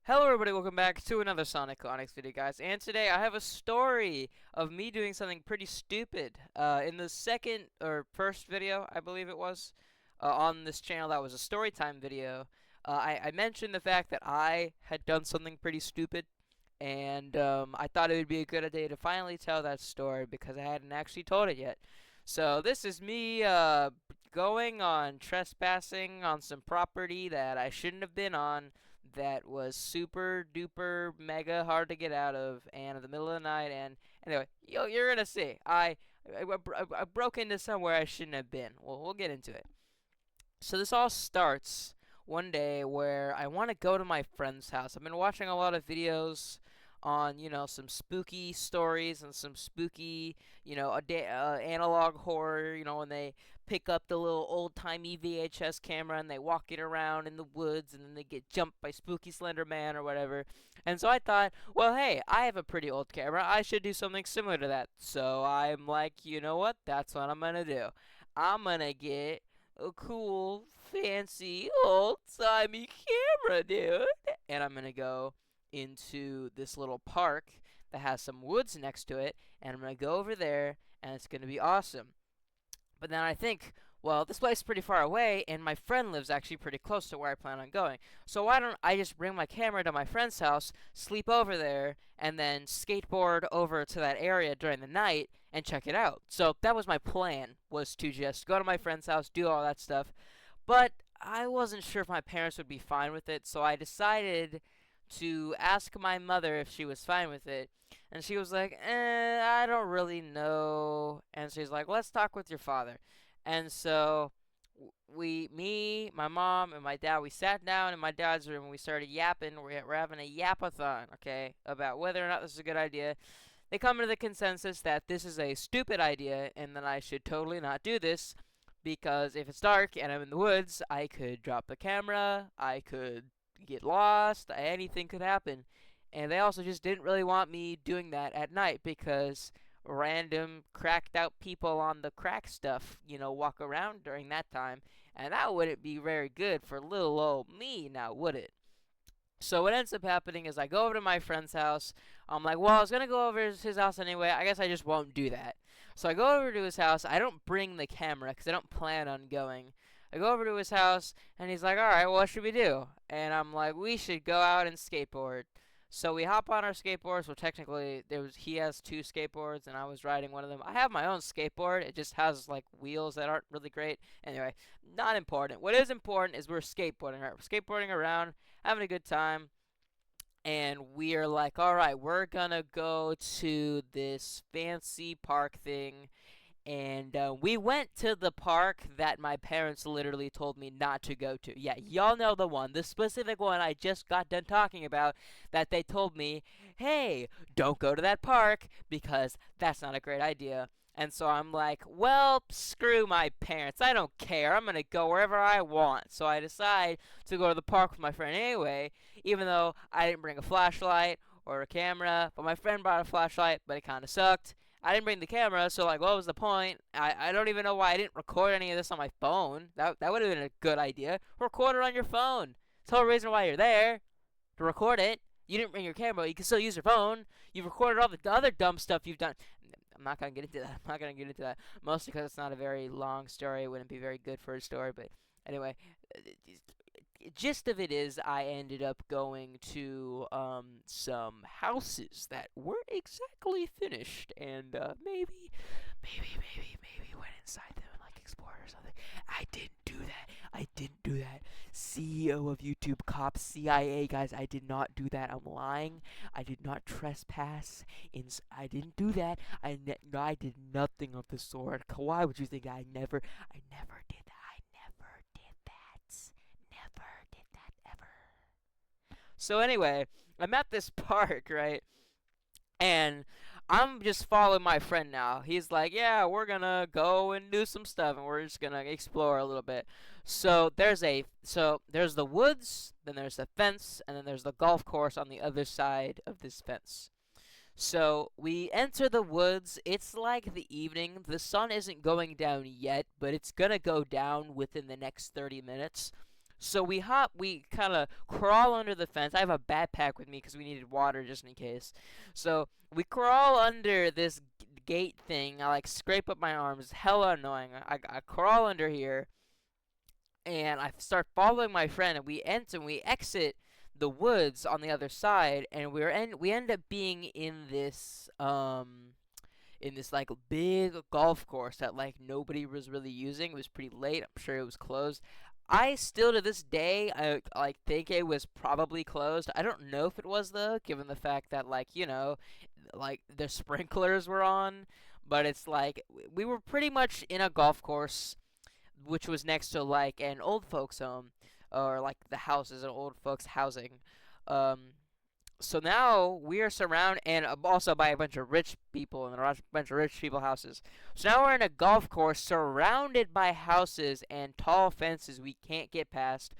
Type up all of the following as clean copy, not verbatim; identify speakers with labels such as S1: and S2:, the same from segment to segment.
S1: Hello everybody, welcome back to another Sonic Onyx video, guys. And today I have a story of me doing something pretty stupid. In the second or first video, I believe it was, on this channel that was a story time video, I mentioned the fact that I had done something pretty stupid. And I thought it would be a good idea to finally tell that story because I hadn't actually told it yet. So this is me going on trespassing on some property that I shouldn't have been on, that was super duper mega hard to get out of, and in the middle of the night. And anyway, you're gonna see. I broke into somewhere I shouldn't have been. Well, we'll get into it. So this all starts one day where I want to go to my friend's house. I've been watching a lot of videos on, some spooky stories and some spooky, analog horror, when they pick up the little old-timey VHS camera and they walk it around in the woods and then they get jumped by spooky Slender Man or whatever. And so I thought, well, hey, I have a pretty old camera. I should do something similar to that. So I'm like, you know what? That's what I'm going to do. I'm going to get a cool, fancy, old-timey camera, dude. And I'm gonna go into this little park that has some woods next to it, and I'm gonna go over there, and it's gonna be awesome. But then I think, well, this place is pretty far away, and my friend lives actually pretty close to where I plan on going. So why don't I just bring my camera to my friend's house, sleep over there, and then skateboard over to that area during the night and check it out. So that was my plan, was to just go to my friend's house, do all that stuff. But I wasn't sure if my parents would be fine with it, so I decided to ask my mother if she was fine with it. And she was like, I don't really know. And she's like, let's talk with your father. And so me, my mom, and my dad, we sat down in my dad's room and we started yapping. We're having a yapathon, okay, about whether or not this is a good idea. They come to the consensus that this is a stupid idea and that I should totally not do this because if it's dark and I'm in the woods, I could drop the camera, I could get lost, anything could happen. And they also just didn't really want me doing that at night because random cracked out people on the crack stuff, walk around during that time. And that wouldn't be very good for little old me, now would it? So what ends up happening is I go over to my friend's house. I'm like, well, I was going to go over to his house anyway. I guess I just won't do that. So I go over to his house. I don't bring the camera because I don't plan on going. I go over to his house, and he's like, all right, well, what should we do? And I'm like, we should go out and skateboard. So we hop on our skateboards. Well, technically, he has two skateboards, and I was riding one of them. I have my own skateboard. It just has, like, wheels that aren't really great. Anyway, not important. What is important is we're skateboarding. Right? We're skateboarding around, having a good time. And we are like, all right, we're going to go to this fancy park thing. And we went to the park that my parents literally told me not to go to. Yeah, y'all know the one, the specific one I just got done talking about, that they told me, hey, don't go to that park because that's not a great idea. And so I'm like, well, screw my parents. I don't care. I'm going to go wherever I want. So I decide to go to the park with my friend anyway, even though I didn't bring a flashlight or a camera. But my friend brought a flashlight, but it kind of sucked. I didn't bring the camera, so like, what was the point? I don't even know why I didn't record any of this on my phone. That would have been a good idea. Record it on your phone. It's the whole reason why you're there, to record it. You didn't bring your camera. You can still use your phone. You've recorded all the other dumb stuff you've done. I'm not gonna get into that. I'm not gonna get into that. Mostly because it's not a very long story. It wouldn't be very good for a story. But anyway, gist of it is I ended up going to some houses that weren't exactly finished, and maybe went inside them and like explored or something. I didn't do that. I didn't do that. CEO of YouTube Cops, CIA guys, I did not do that. I'm lying. I did not trespass. I didn't do that. No, I did nothing of the sort. Why would you think I never did that. I never did that. Never did that ever. So anyway, I'm at this park, right? And I'm just following my friend now. He's like, yeah, we're gonna go and do some stuff, and we're just gonna explore a little bit. So there's the woods, then there's the fence, and then there's the golf course on the other side of this fence. So we enter the woods. It's like the evening. The sun isn't going down yet, but it's gonna go down within the next 30 minutes. So we kind of crawl under the fence. I have a backpack with me because we needed water just in case. So we crawl under this gate thing. I like scrape up my arms. Hella annoying. I crawl under here and I start following my friend, and we exit the woods on the other side, and we end up being in this like big golf course that like nobody was really using. It was pretty late. I'm sure it was closed. I still to this day I like think it was probably closed. I don't know if it was though, given the fact that like, like the sprinklers were on, but it's like we were pretty much in a golf course which was next to like an old folks home or like the house is an old folks housing. Um so now we are surrounded, and also by a bunch of rich people and a bunch of rich people houses. So now we're in a golf course surrounded by houses and tall fences we can't get past.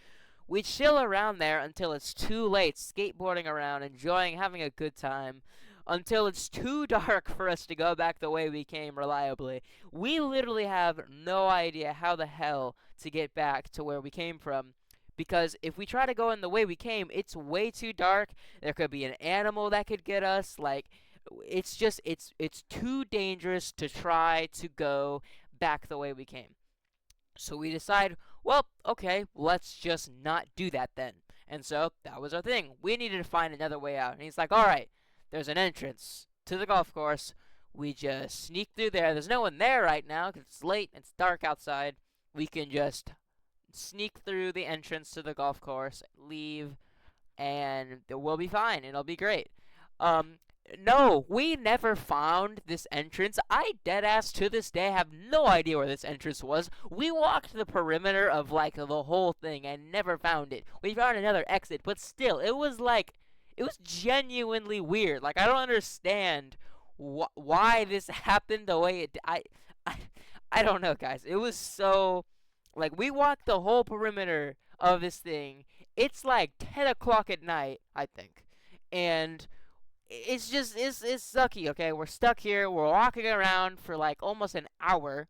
S1: We chill around there until it's too late, skateboarding around, enjoying, having a good time, until it's too dark for us to go back the way we came reliably. We literally have no idea how the hell to get back to where we came from. Because if we try to go in the way we came, it's way too dark. There could be an animal that could get us. Like, it's too dangerous to try to go back the way we came. So we decide, well, okay, let's just not do that then. And so that was our thing. We needed to find another way out. And he's like, all right, there's an entrance to the golf course. We just sneak through there. There's no one there right now because it's late and it's dark outside. We can just sneak through the entrance to the golf course, leave, and we'll be fine. It'll be great. Um, no, we never found this entrance. I deadass to this day have no idea where this entrance was. We walked the perimeter of like the whole thing and never found it. We found another exit, but still, it was genuinely weird. Like I don't understand why this happened the way it. I I don't know, guys. It was so like we walked the whole perimeter of this thing. It's like 10 o'clock at night, I think, and it's just it's sucky. Okay, we're stuck here. We're walking around for like almost an hour.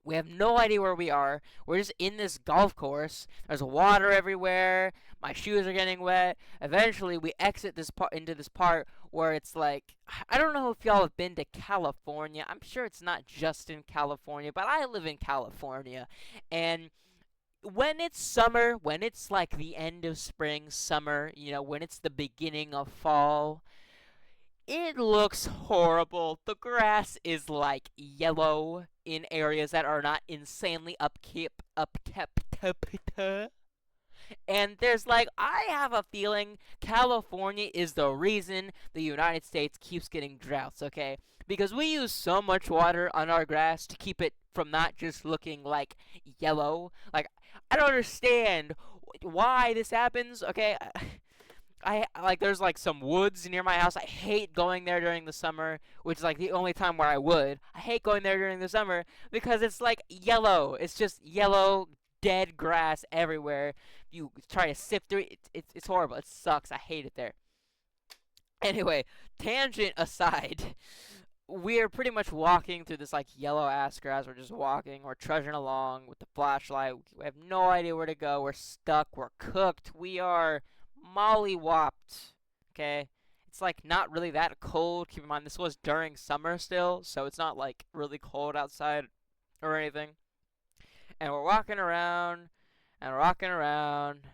S1: We have no idea where we are. We're just in this golf course. There's water everywhere. My shoes are getting wet. Eventually, we exit this part into this part where it's like I don't know if y'all have been to California. I'm sure it's not just in California, but I live in California, and when it's summer, when it's like the end of spring, summer, when it's the beginning of fall, it looks horrible. The grass is like yellow in areas that are not insanely upkept. And there's like, I have a feeling California is the reason the United States keeps getting droughts, okay? Because we use so much water on our grass to keep it from not just looking like yellow. Like, I don't understand why this happens, okay? I like there's like some woods near my house. I hate going there during the summer, which is like the only time where I would. I hate going there during the summer because it's like yellow. It's just yellow dead grass everywhere. You try to sift through it. It's horrible. It sucks. I hate it there. Anyway, tangent aside, we're pretty much walking through this like yellow ass grass. We're just walking. We're trudging along with the flashlight. We have no idea where to go. We're stuck. We're cooked. We are mollywopped. Okay, it's like not really that cold. Keep in mind this was during summer still, so it's not like really cold outside or anything. And we're walking around, and we're walking around,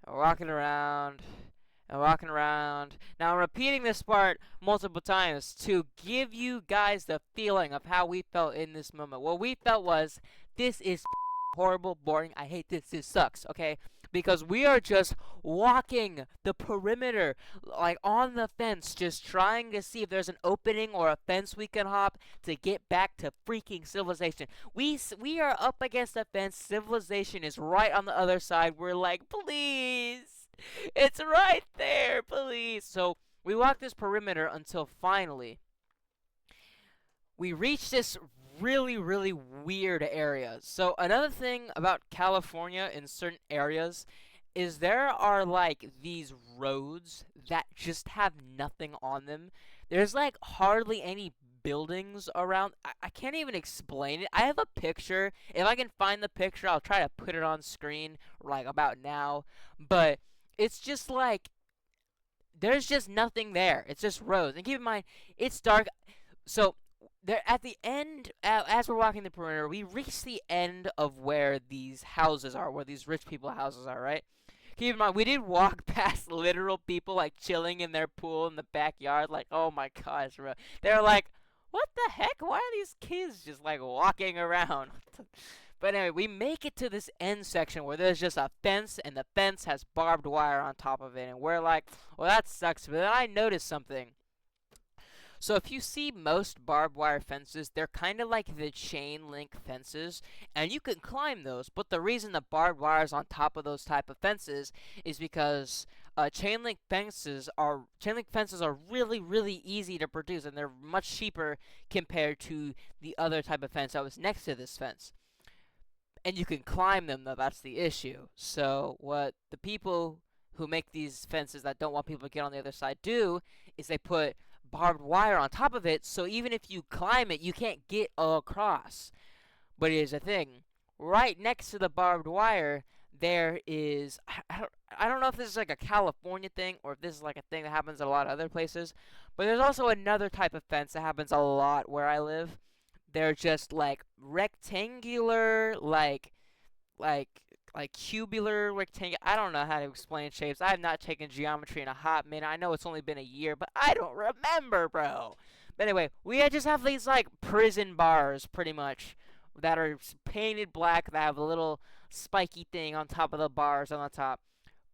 S1: and we're walking around, and walking around. Now I'm repeating this part multiple times to give you guys the feeling of how we felt in this moment. What we felt was, this is horrible, boring, I hate this, this sucks, okay? Because we are just walking the perimeter, like on the fence, just trying to see if there's an opening or a fence we can hop to get back to freaking civilization. We are up against the fence, civilization is right on the other side, we're like, please, it's right there, please. So we walk this perimeter until finally we reach this really, really weird area. So another thing about California in certain areas is there are like these roads that just have nothing on them. There's like hardly any buildings around. I can't even explain it. I have a picture. If I can find the picture, I'll try to put it on screen like about now. But it's just like there's just nothing there. It's just roads. And keep in mind, it's dark. So there at the end, as we're walking the perimeter, we reach the end of where these houses are, where these rich people houses are, right? Keep in mind, we did walk past literal people like chilling in their pool in the backyard. Like, oh my gosh, bro. They're like, what the heck? Why are these kids just like walking around? But anyway, we make it to this end section where there's just a fence, and the fence has barbed wire on top of it. And we're like, well, that sucks. But then I noticed something. So if you see most barbed wire fences, they're kind of like the chain link fences, and you can climb those. But the reason the barbed wire is on top of those type of fences is because chain link fences are really really easy to produce, and they're much cheaper compared to the other type of fence that was next to this fence. And you can climb them though. That's the issue. So what the people who make these fences that don't want people to get on the other side do is they put barbed wire on top of it, so even if you climb it, you can't get across. But here's the thing: right next to the barbed wire, there is I don't know if this is like a California thing or if this is like a thing that happens in a lot of other places, but there's also another type of fence that happens a lot where I live. They're just like rectangular, like cubular rectangle. I don't know how to explain shapes. I have not taken geometry in a hot minute. I know it's only been a year, but I don't remember, bro. But anyway, we just have these like prison bars, pretty much, that are painted black. That have a little spiky thing on top of the bars on the top.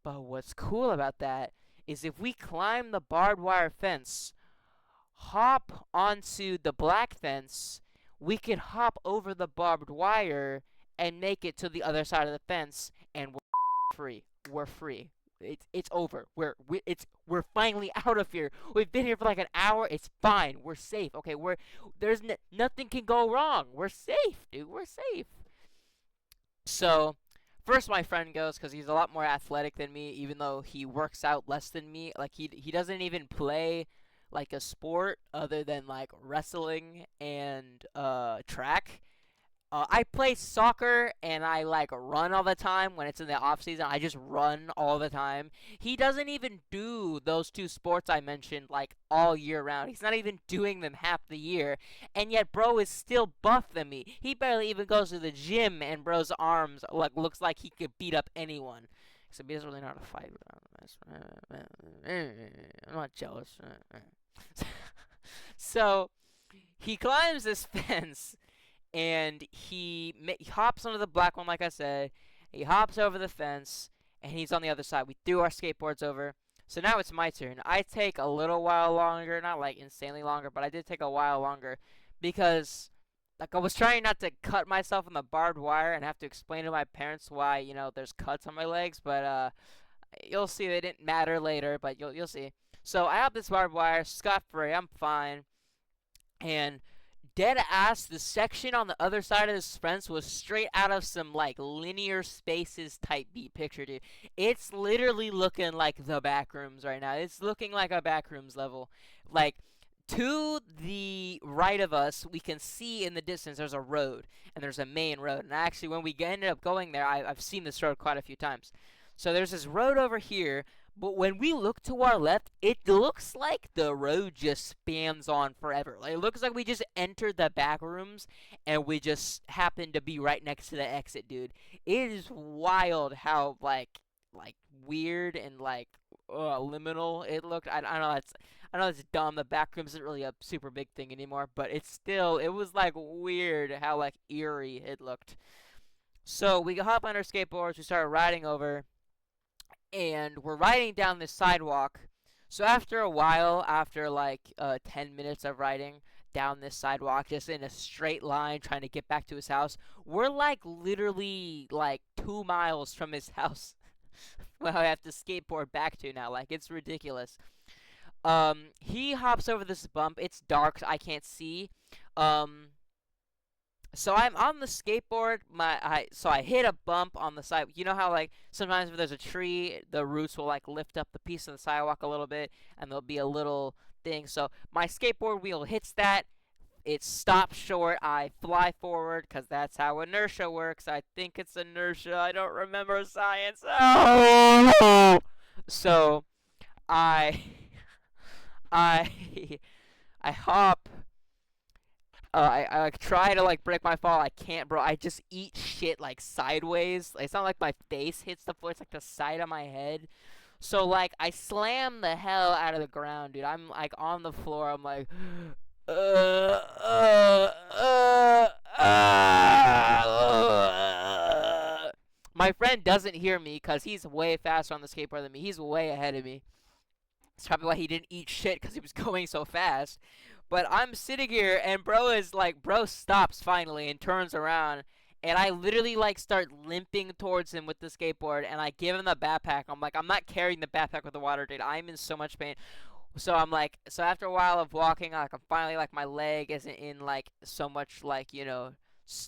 S1: But what's cool about that is if we climb the barbed wire fence, hop onto the black fence, we can hop over the barbed wire and make it to the other side of the fence, and we're free. We're free. It's over. We're finally out of here. We've been here for like an hour. It's fine. We're safe. Okay, nothing can go wrong. We're safe, dude. We're safe. So, first my friend goes because he's a lot more athletic than me, even though he works out less than me. Like he doesn't even play like a sport other than like wrestling and track. I play soccer and I like run all the time when it's in the off season. I just run all the time. He doesn't even do those two sports I mentioned like all year round. He's not even doing them half the year. And yet bro is still buff than me. He barely even goes to the gym, and bro's arms like looks like he could beat up anyone. Except he doesn't really know how to fight. I'm not jealous. So he climbs this fence, and he hops onto the black one, like I said. He hops over the fence, and he's on the other side. We threw our skateboards over. So now it's my turn. I take a little while longer, not like insanely longer, but I did take a while longer because like I was trying not to cut myself on the barbed wire and have to explain to my parents why, there's cuts on my legs, but you'll see it didn't matter later, but you'll see. So I have this barbed wire, scot free, I'm fine. And dead ass, the section on the other side of this fence was straight out of some like linear spaces type beat picture, dude. It's literally looking like the back rooms right now. It's looking like a back rooms level. Like to the right of us, we can see in the distance there's a road, and there's a main road. And actually, when we ended up going there, I've seen this road quite a few times. So there's this road over here, but when we look to our left, it looks like the road just spans on forever. Like, it looks like we just entered the back rooms and we just happened to be right next to the exit, dude. It is wild how like weird and like liminal it looked. I know it's dumb. The back room isn't really a super big thing anymore, but it was like weird how like eerie it looked. So we hop on our skateboards, we start riding over, and we're riding down this sidewalk. So after a while, after like 10 minutes of riding down this sidewalk, just in a straight line, trying to get back to his house, we're like literally like 2 miles from his house. Well, I have to skateboard back to now. Like, it's ridiculous. He hops over this bump. It's dark, so I can't see. So I'm on the skateboard. So I hit a bump on the side. You know how like sometimes if there's a tree, the roots will like lift up the piece of the sidewalk a little bit, and there'll be a little thing. So my skateboard wheel hits that, it stops short. I fly forward because that's how inertia works. I think it's inertia. I don't remember science. Oh! So I I I hop. I like try to like break my fall. I can't, bro. I just eat shit like sideways. It's not like my face hits the floor. It's like the side of my head. So like I slam the hell out of the ground, dude. I'm like on the floor. I'm like, uh, my friend doesn't hear me because he's way faster on the skateboard than me. He's way ahead of me. That's probably why he didn't eat shit because he was going so fast. But I'm sitting here and bro stops finally and turns around. And I literally like start limping towards him with the skateboard and I give him the backpack. I'm like, I'm not carrying the backpack with the water, dude. I'm in so much pain. So I'm like, so after a while of walking, like I'm finally like my leg isn't in like so much like,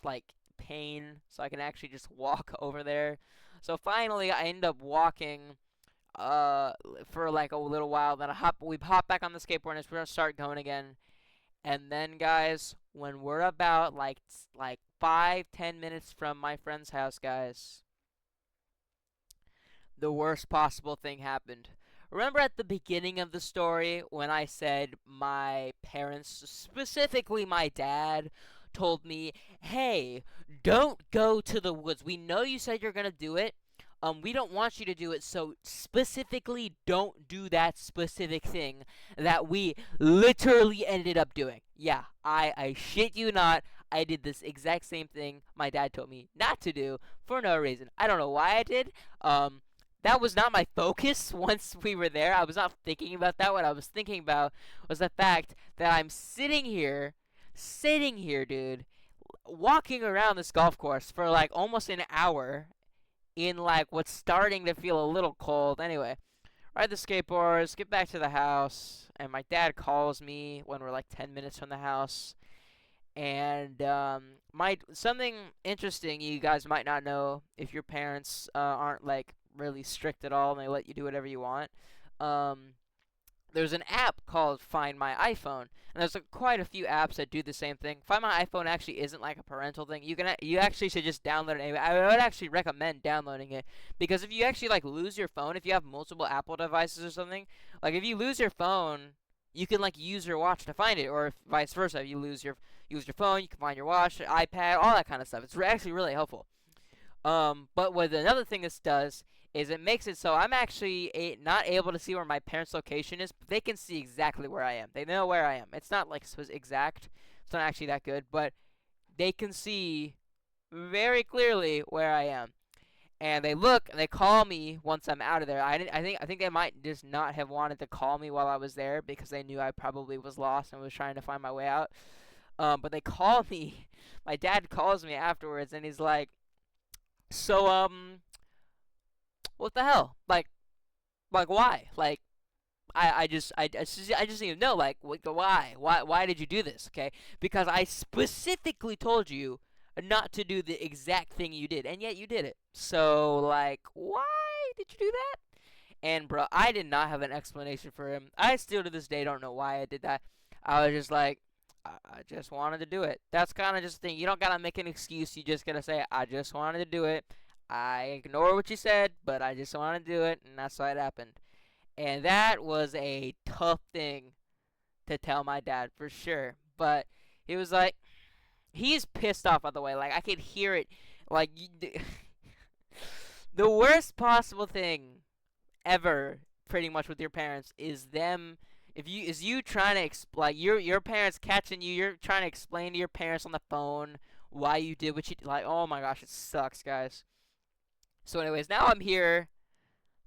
S1: like pain. So I can actually just walk over there. So finally I end up walking for like a little while. Then we hop back on the skateboard and we're gonna start going again. And then guys, when we're about like 5-10 minutes from my friend's house, guys, the worst possible thing happened. Remember at the beginning of the story when I said my parents, specifically my dad, told me, "Hey, don't go to the woods. We know you said you're gonna do it. We don't want you to do it, so specifically don't do that specific thing that we literally ended up doing." Yeah, I shit you not. I did this exact same thing my dad told me not to do for no reason. I don't know why I did. That was not my focus once we were there. I was not thinking about that. What I was thinking about was the fact that I'm sitting here, dude, walking around this golf course for like almost an hour in like what's starting to feel a little cold. Anyway, ride the skateboards, get back to the house, and my dad calls me when we're like 10 minutes from the house. And my something interesting you guys might not know if your parents aren't like really strict at all and they let you do whatever you want. Um, there's an app called Find My iPhone, and there's quite a few apps that do the same thing. Find My iPhone actually isn't like a parental thing. You actually should just download it anyway. I would actually recommend downloading it because if you actually like lose your phone, if you have multiple Apple devices or something, like if you lose your phone, you can like use your watch to find it, or if vice versa. If you lose your phone, you can find your watch, iPad, all that kind of stuff. It's actually really helpful. But what another thing this does is it makes it so I'm actually not able to see where my parents' location is, but they can see exactly where I am. They know where I am. It's not like exact. It's not actually that good, but they can see very clearly where I am. And they look, and they call me once I'm out of there. I think they might just not have wanted to call me while I was there because they knew I probably was lost and was trying to find my way out. But they call me. My dad calls me afterwards, and he's like, "So, what the hell? Like why? Like, I just need to know, like, why did you do this? Okay, because I specifically told you not to do the exact thing you did, and yet you did it. So, like, why did you do that?" And bro, I did not have an explanation for him. I still to this day don't know why I did that. I was just like, I just wanted to do it. That's kind of just the thing. You don't gotta make an excuse. You just gotta say, I just wanted to do it. I ignore what you said, but I just wanted to do it, and that's why it happened. And that was a tough thing to tell my dad for sure. But he was like, he's pissed off, by the way. Like, I could hear it. Like, the worst possible thing ever, pretty much, with your parents is them. If you is you trying to like your parents catching you, you're trying to explain to your parents on the phone why you did what you did. Like, oh my gosh, it sucks, guys. So, anyways, now I'm here,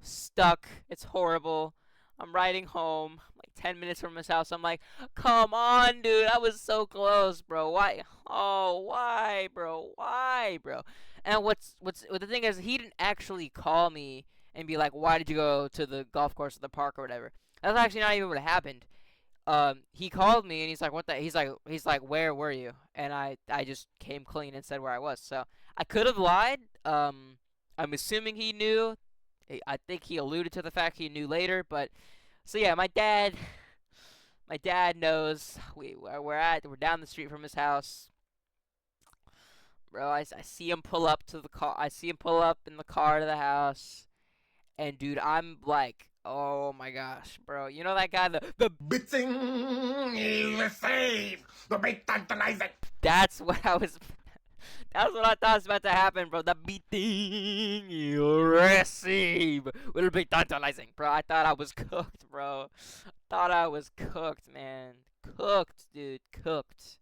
S1: stuck. It's horrible. I'm riding home, like 10 minutes from his house. I'm like, come on, dude. I was so close, bro. Why? Oh, why, bro? Why, bro? And the thing is, he didn't actually call me and be like, why did you go to the golf course or the park or whatever. That's actually not even what happened. He called me and he's like, what the? He's like, where were you? And I just came clean and said where I was. So I could have lied. I'm assuming he knew. I think he alluded to the fact he knew later, but so yeah, my dad My dad knows where we're at. We're down the street from his house. Bro, I see him pull up to the car. I see him pull up in the car to the house. And dude, I'm like, oh my gosh, bro. You know that guy, the
S2: Biting you receive the big tantalizing.
S1: That's what I was. That's what I thought was about to happen, bro. The beating you receive will be tantalizing, bro. I thought I was cooked, bro. Thought I was cooked, man. Cooked, dude. Cooked.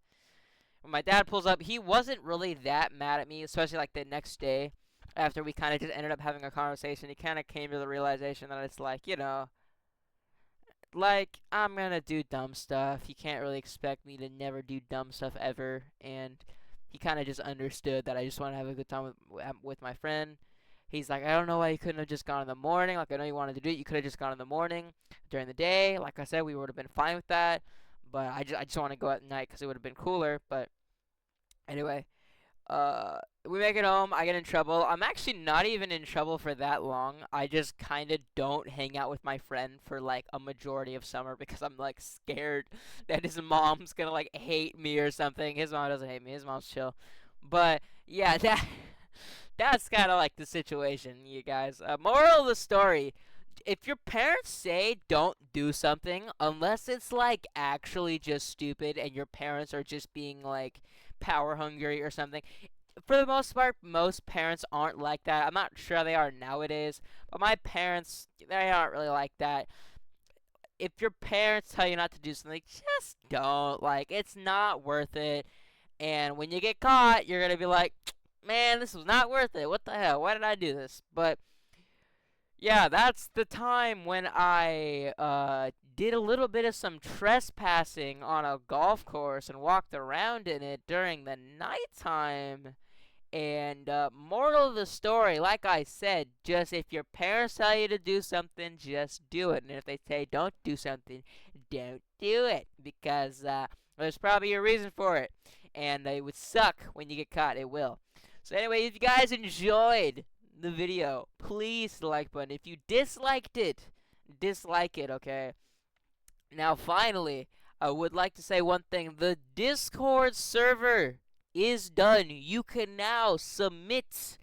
S1: When my dad pulls up, he wasn't really that mad at me, especially like the next day after we kind of just ended up having a conversation. He kind of came to the realization that it's like, like, I'm gonna do dumb stuff. You can't really expect me to never do dumb stuff ever. And he kind of just understood that I just want to have a good time with my friend. He's like, I don't know why you couldn't have just gone in the morning. Like, I know you wanted to do it. You could have just gone in the morning during the day. Like I said, we would have been fine with that. But I just want to go at night because it would have been cooler. But anyway, we make it home. I get in trouble. I'm actually not even in trouble for that long. I just kind of don't hang out with my friend for like a majority of summer because I'm like scared that his mom's gonna like hate me or something. His mom doesn't hate me. His mom's chill. But yeah, that's kind of like the situation, you guys. Moral of the story: if your parents say don't do something, unless it's like actually just stupid and your parents are just being like power hungry or something, for the most part, most parents aren't like that. I'm not sure how they are nowadays, but my parents, they aren't really like that. If your parents tell you not to do something, just don't. Like, it's not worth it. And when you get caught, you're going to be like, man, this was not worth it. What the hell? Why did I do this? But yeah, that's the time when I did a little bit of some trespassing on a golf course and walked around in it during the nighttime. And moral of the story, like I said, just if your parents tell you to do something, just do it. And if they say don't do something, don't do it. Because there's probably a reason for it. And it would suck when you get caught. It will. So anyway, if you guys enjoyed the video, please the like button. If you disliked it, dislike it, okay? Now, finally, I would like to say one thing. The Discord server is done. You can now submit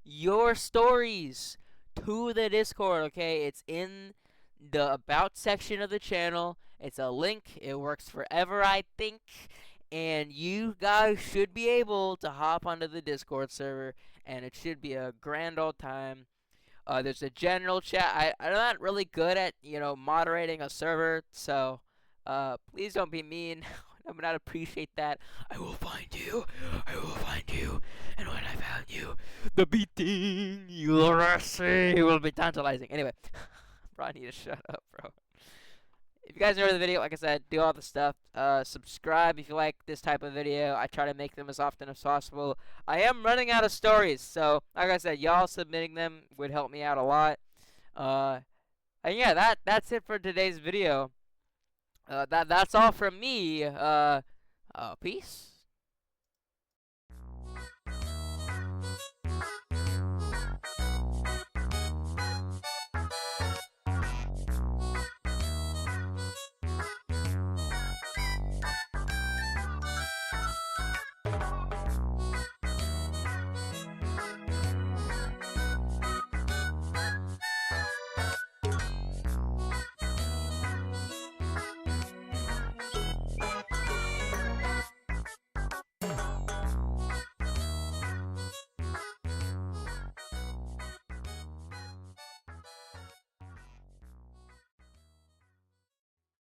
S1: your stories to the Discord, okay? It's in the About section of the channel. It's a link. It works forever, I think. And you guys should be able to hop onto the Discord server, and it should be a grand old time. There's a general chat. I'm not really good at, moderating a server, so please don't be mean. I would not appreciate that. I will find you. I will find you. And when I found you, the beating you'll receive will be tantalizing. Anyway, bro, I need to shut up, bro. If you guys enjoyed the video, like I said, do all the stuff. Subscribe if you like this type of video. I try to make them as often as possible. I am running out of stories, so like I said, y'all submitting them would help me out a lot. And yeah, that's it for today's video. That's all from me. Peace.